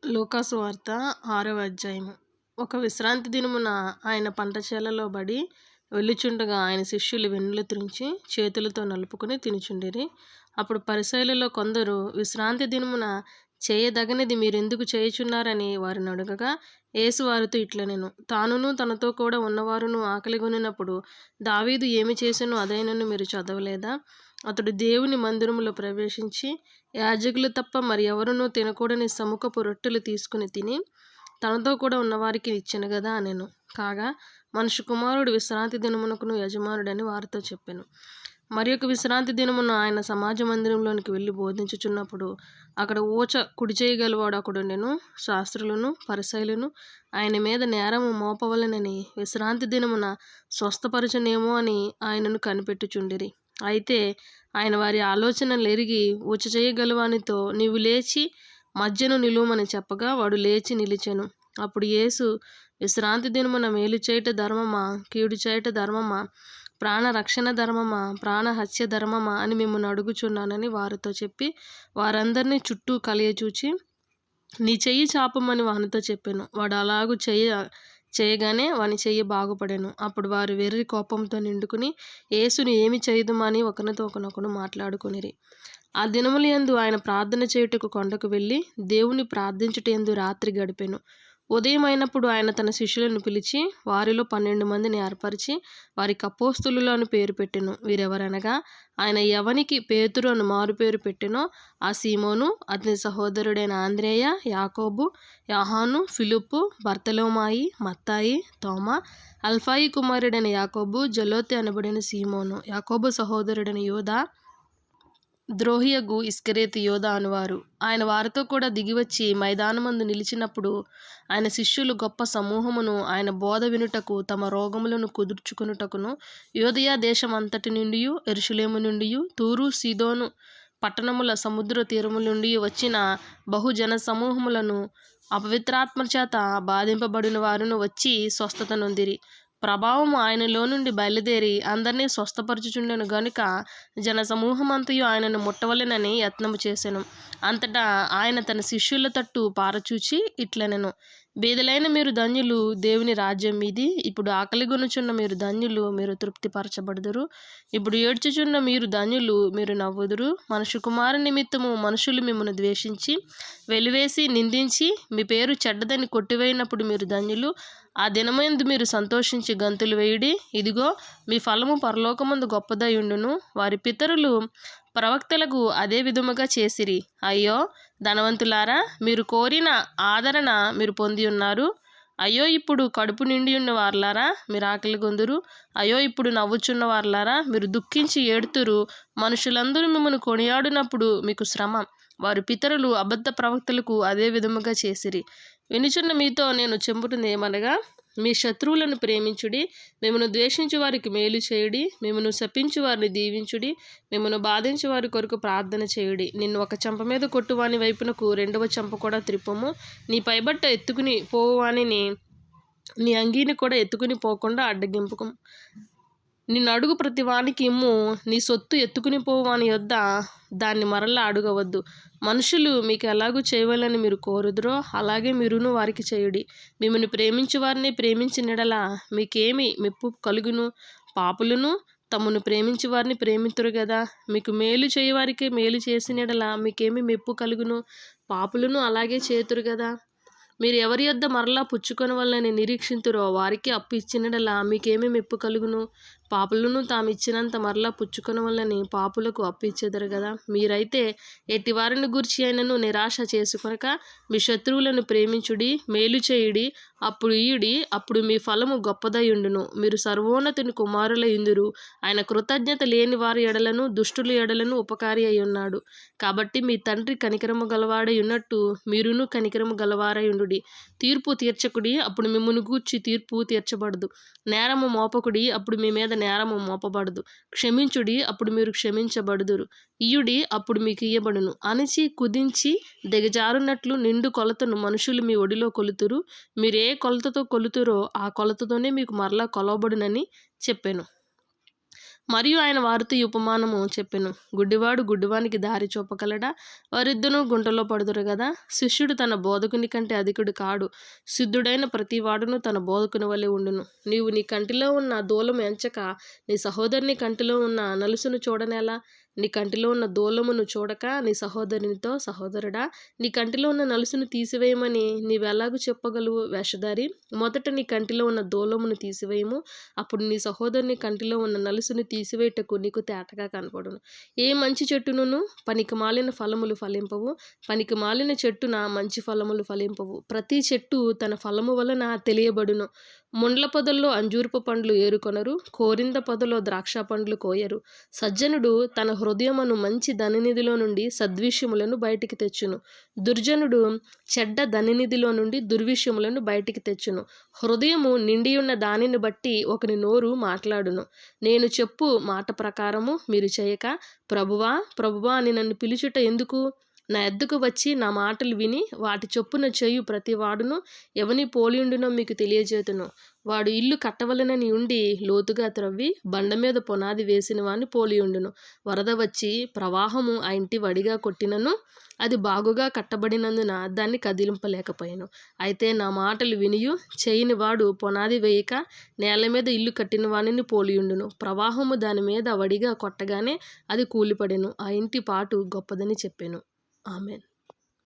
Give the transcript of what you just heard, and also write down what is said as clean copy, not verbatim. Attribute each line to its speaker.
Speaker 1: లూకాసు వార్త 6వ అధ్యాయము. ఒక విశ్రాంతి దినమున ఆయన పంట చేలలో బడి వెళ్ళుచుండగా ఆయన శిష్యులు వెన్నులు త్రుంచి చేతులతో నలుపుకొని తినుచుండిరి. అప్పుడు పరిసయ్యులలో కొందరు విశ్రాంతి దినమున చేయదగనిది మీరెందుకు చేయుచున్నారని వారిని అడగగా, యేసు వారితో ఇట్లనెను, తానును తనతో కూడా ఉన్నవారును ఆకలిగొనినప్పుడు దావీదు ఏమి చేసెనో అదైనను మీరు చదవలేదా? అతడు దేవుని మందిరములో ప్రవేశించి యాజకులు తప్ప మరి ఎవరునూ తినకూడని సముఖపు రొట్టెలు తీసుకుని తిని తనతో కూడా ఉన్నవారికి ఇచ్చెను గదా అనెను. కాగా మనుష్య కుమారుడు విశ్రాంతి దినమునకును యజమానుడని వారితో చెప్పెను. మరి ఒక విశ్రాంతి దినమున ఆయన సమాజ మందిరంలోనికి వెళ్ళి బోధించుచున్నప్పుడు అక్కడ ఊచ కుడి చేయగలవాడు ఒకడుండెను. శాస్త్రులను పరిసయ్యులను ఆయన మీద నేరము మోపవలెనని విశ్రాంతి దినమున స్వస్థపరచునేమో అని ఆయనను కనిపెట్టుచుండిరి. అయితే ఆయన వారి ఆలోచనలు ఎరిగి ఊచ చేయగలవానితో, నీవు లేచి మధ్యను నిలువమని చెప్పగా వాడు లేచి నిలిచెను. అప్పుడు యేసు, విశ్రాంతి దినమున మేలు చేయుట ధర్మమా, కీడు చేయుట ధర్మమా, ప్రాణ రక్షణ ధర్మమా, ప్రాణహత్య ధర్మమా అని మిమ్మల్ని అడుగుచున్నానని వారితో చెప్పి వారందరినీ చుట్టూ కలియచూచి, నీ చెయ్యి చాపమని వానితో చెప్పెను. వాడు అలాగు చేయగానే వాని చెయ్యి బాగుపడెను. అప్పుడు వారు వెర్రి కోపంతో నిండుకుని యేసును ఏమి చేయుదుమని ఒకరితో ఒకరు మాట్లాడుకొనిరి. ఆ దినములయందు ఆయన ప్రార్థన చేయుటకు కొండకు వెళ్ళి దేవుని ప్రార్థించుటయందు రాత్రి గడిపెను. ఉదయం అయినప్పుడు ఆయన తన శిష్యులను పిలిచి వారిలో 12 మందిని ఏర్పరిచి వారికి అపోస్తలులు అని పేరు పెట్టెను. వీరెవరనగా, ఆయన ఎవనికి పేతురు అని మారు పేరు పెట్టెనో ఆ సీమోను, అతని సహోదరుడైన ఆంద్రేయ, యాకోబు, యోహాను, ఫిలిప్పు, బర్తలోమాయి, మత్తాయి, తోమా, అల్ఫాయి కుమారుడైన యాకోబు, జలోతే అనబడిన సీమోను, యాకోబు సహోదరుడైన యూదా, ద్రోహియగు ఇస్కరియోతు యూదా అనువారు. ఆయన వారితో కూడా దిగివచ్చి మైదానమందు నిలిచినప్పుడు ఆయన శిష్యులు గొప్ప సమూహమును ఆయన బోధ వినుటకు తమ రోగములను కుదుర్చుకొనుటకును యూదయ దేశమంతటి నుండి, యెరూషలేము నుండి, తూరు సీదోను పట్టణముల సముద్ర తీరముల నుండి వచ్చిన బహుజన సమూహములను, అపవిత్రాత్మ చేత బాధింపబడిన వారును వచ్చి స్వస్థత నొందిరి. ప్రభావము ఆయనలో నుండి బయలుదేరి అందరినీ స్వస్థపరచుచుండెను గనుక జనసమూహమంతయు ఆయనను ముట్టవలెనని యత్నము చేసెను. అంతటా ఆయన తన శిష్యుల తట్టు పారచూచి ఇట్లనెను, బీదలైన మీరు ధన్యులు, దేవుని రాజ్యం మీది. ఇప్పుడు ఆకలిగొనుచున్న మీరు ధన్యులు, మీరు తృప్తిపరచబడుదురు. ఇప్పుడు ఏడ్చుచున్న మీరు ధన్యులు, మీరు నవ్వుదురు. మనుష్య కుమారు నిమిత్తము మనుషులు మిమ్మల్ని ద్వేషించి వెలివేసి నిందించి మీ పేరు చెడ్డదని కొట్టివేయినప్పుడు మీరు ధన్యులు. ఆ దినమందు మీరు సంతోషించి గంతులు వేయుడి. ఇదిగో మీ ఫలము పరలోకమందు గొప్పదై ఉండును. వారి పితరులు ప్రవక్తలకు అదే విధముగా చేసిరి. అయ్యో ధనవంతులారా, మీరు కోరిన ఆదరణ మీరు పొంది ఉన్నారు. అయ్యో ఇప్పుడు కడుపు నిండి ఉన్న వారులారా, మీరు ఆకలిగొందురు. అయ్యో ఇప్పుడు నవ్వుచున్న వారులారా, మీరు దుఃఖించి ఏడుతురు. మనుషులందరూ మిమ్మల్ని కొనియాడినప్పుడు మీకు శ్రమ. వారి పితరులు అబద్ధ ప్రవక్తలకు అదే విధముగా చేసిరి. వినుచున్న మీతో నేను చెంపుతుంది ఏమనగా, మీ శత్రువులను ప్రేమించుడి, మిమ్మను ద్వేషించు వారికి మేలు చేయుడి, మిమ్మను శపించు వారిని దీవించుడి, మిమ్మను బాధించు వారి కొరకు ప్రార్థన చేయుడి. నిన్ను ఒక చెంప మీద కొట్టువాని వైపునకు 2వ చెంప కూడా త్రిప్పుము. నీ పైబట్ట ఎత్తుకుని పోవువానిని నీ అంగీని కూడా ఎత్తుకుని పోకుండా అడ్డగింపుకు. నిన్ను అడుగు ప్రతి వానికి ఇమ్ము. నీ సొత్తు ఎత్తుకుని పోవు వాని యొద్ద దాన్ని మరలా అడగవద్దు. మనుషులు మీకు ఎలాగూ చేయవాలని మీరు కోరుదురో అలాగే మీరును వారికి చేయుడి. మిమ్మల్ని ప్రేమించు వారిని ప్రేమించినడలా మీకేమి మెప్పు కలుగును? పాపులను తమను ప్రేమించు వారిని ప్రేమితురు గదా. మీకు మేలు చేయవారికి మేలు చేసినడలా మీకేమి మెప్పు కలుగును? పాపులను అలాగే చేతురు గదా. మీరు ఎవరి యొద్ద మరలా పుచ్చుకొనవలెనని నిరీక్షింతురో వారికి అప్పు ఇచ్చినడలా మీకేమి మెప్పు కలుగును? పాపులను తాము ఇచ్చినంత మరలా పుచ్చుకొనవలెనని పాపులకు అప్పు ఇచ్చెదరు గదా. మీరైతే ఎట్టి వారిని గూర్చి అయినను నిరాశ చేసుకొనక మీ శత్రువులను ప్రేమించుడి, మేలు చేయుడి, అప్పుడు ఇయుడి, అప్పుడు మీ ఫలము గొప్పదై ఉండును. మీరు సర్వోన్నతుని కుమారులయుందురు. ఆయన కృతజ్ఞత లేని వారి ఎడలను దుష్టుల ఎడలను ఉపకారి అయి ఉన్నాడు. కాబట్టి మీ తండ్రి కనికరము గలవాడై ఉన్నట్టు మీరును కనికరము గలవారై ఉండుడి. తీర్పు తీర్చకుడి, అప్పుడు మిమ్మును గూర్చి తీర్పు తీర్చబడదు. నేరము మోపకుడి, అప్పుడు మీ మీద నేరము మోపబడదు. క్షమించుడి, అప్పుడు మీరు క్షమించబడుదురు. ఇయుడి, అప్పుడు మీకు ఇయ్యబడును. అణిచి కుదించి దిగజారునట్లు నిండు కొలతను మనుషులు మీ ఒడిలో కొలుతురు. మీరు ఏ కొలతతో కొలుతురో ఆ కొలతతోనే మీకు మరలా కొలవబడునని చెప్పెను. మరియు ఆయన వారితో ఈ ఉపమానము చెప్పెను. గుడ్డివాడు గుడ్డివానికి దారి చూపగలడా? వారిద్దరూ గుంటలో పడుదురు గదా. శిష్యుడు తన బోధకుని కంటే అధికుడు కాడు. సిద్ధుడైన ప్రతివాడును తన బోధకుని వలె ఉండును. నీవు నీ కంటిలో ఉన్న దూలము ఎంచక నీ సహోదరుని కంటిలో ఉన్న నలుసును చూడనేలా? నీ కంటిలో ఉన్న దూలమును చూడక నీ సహోదరునితో, సహోదరుడా, నీ కంటిలో ఉన్న నలుసును తీసివేయమని నీవెలాగూ చెప్పగలవు? వేషధారి, మొదట నీ కంటిలో ఉన్న దూలమును తీసివేయము, అప్పుడు నీ సహోదరుని కంటిలో ఉన్న నలుసును తీసివేయుటకు నీకు తేటగా కనపడును. ఏ మంచి చెట్టునును పనికిమాలిన ఫలములు ఫలింపవు, పనికిమాలిన చెట్టున మంచి ఫలములు ఫలింపవు. ప్రతి చెట్టు తన ఫలము వలన తెలియబడును. ముండ్ల పొదల్లో అంజూరపు పండ్లు ఏరుకొనరు, కోరింద పొదలో ద్రాక్ష పండ్లు కోయరు. సజ్జనుడు తన హృదయమును మంచి ధననిధిలో నుండి సద్విషయములను బయటికి తెచ్చును. దుర్జనుడు చెడ్డ ధననిధిలో నుండి దుర్విషయములను బయటికి తెచ్చును. హృదయము నిండియున్న దానిని బట్టి ఒకని నోరు మాట్లాడును. నేను చెప్పు మాట ప్రకారము మీరు చేయక, ప్రభువా ప్రభువా అని నన్ను పిలుచుట ఎందుకు? నా ఎద్దకు వచ్చి నా మాటలు విని వాటి చొప్పున చేయు ప్రతివాడును ఎవని పోలియుండునో మీకు తెలియజేతును. వాడు ఇల్లు కట్టవలనని ఉండి లోతుగా త్రవ్వి బండ మీద పునాది వేసిన వాని పోలియుండును. వరద వచ్చి ప్రవాహము ఆ ఇంటి వడిగా కొట్టినను అది బాగుగా కట్టబడినందున దాన్ని కదిలింపలేకపోయాను. అయితే నా మాటలు వినియు చేయని వాడు పునాది వేయక నేల మీద ఇల్లు కట్టిన వానిని పోలియుండును. ప్రవాహము దాని మీద వడిగా కొట్టగానే అది కూలిపడెను. ఆ ఇంటి పాటు గొప్పదని చెప్పాను. ఆమెన్.